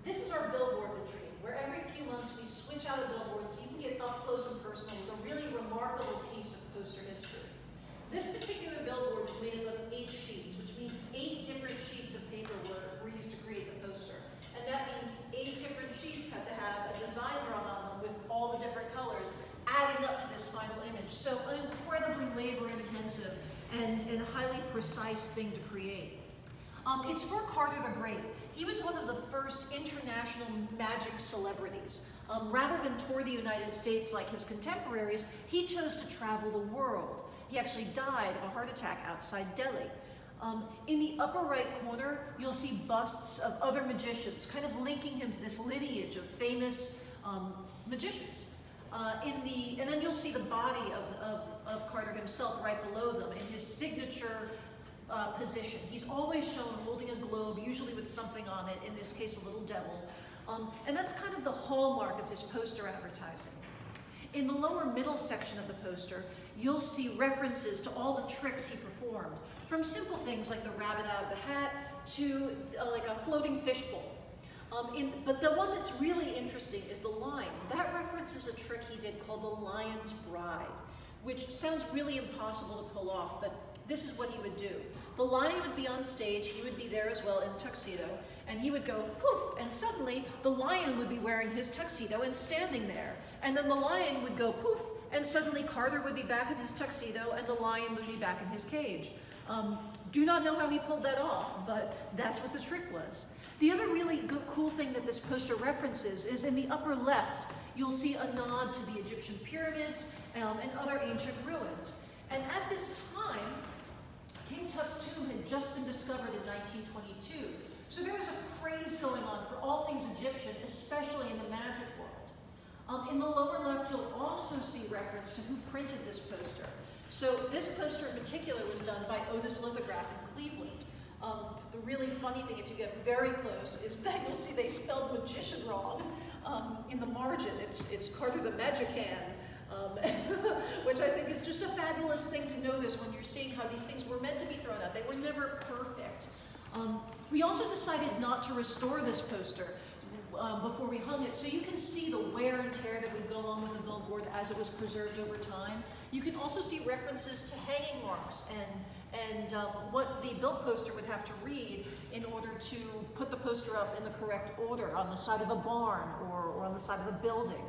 This is our billboard vitrine, where every few months we switch out a billboard so you can get up close and personal with a really remarkable piece of poster history. This particular billboard is made up of 8 sheets, which means 8 different sheets of paper were used to create the poster. And that means 8 different sheets had to have a design drawn on them with all the different colors, adding up to this final image. So an incredibly labor-intensive and highly precise thing to create. It's for Carter the Great. He was one of the first international magic celebrities. Rather than tour the United States like his contemporaries, he chose to travel the world. He actually died of a heart attack outside Delhi. In the upper right corner, you'll see busts of other magicians, kind of linking him to this lineage of famous magicians. And then you'll see the body of Carter himself right below them in his signature position. He's always shown holding a globe, usually with something on it, in this case a little devil. And that's kind of the hallmark of his poster advertising. In the lower middle section of the poster, you'll see references to all the tricks he performed, from simple things like the rabbit out of the hat to like a floating fishbowl. But the one that's really interesting is the lion. That references a trick he did called the Lion's Bride, which sounds really impossible to pull off, but this is what he would do. The lion would be on stage, he would be there as well in a tuxedo, and he would go poof, and suddenly the lion would be wearing his tuxedo and standing there. And then the lion would go poof, and suddenly Carter would be back in his tuxedo and the lion would be back in his cage. Do not know how he pulled that off, but that's what the trick was. The other really cool thing that this poster references is in the upper left, you'll see a nod to the Egyptian pyramids and other ancient ruins. And at this time, King Tut's tomb had just been discovered in 1922. So there was a craze going on for all things Egyptian, especially in the magic world. In the lower left, you'll also see reference to who printed this poster. So this poster in particular was done by Otis Lithograph in Cleveland. The really funny thing, if you get very close, is that you'll see they spelled magician wrong in the margin. It's Carter the Magican, which I think is just a fabulous thing to notice when you're seeing how these things were meant to be thrown out. They were never perfect. We also decided not to restore this poster before we hung it, so you can see the wear and tear that would go on with the billboard as it was preserved over time. You can also see references to hanging marks and what the bill poster would have to read in order to put the poster up in the correct order on the side of a barn or on the side of a building.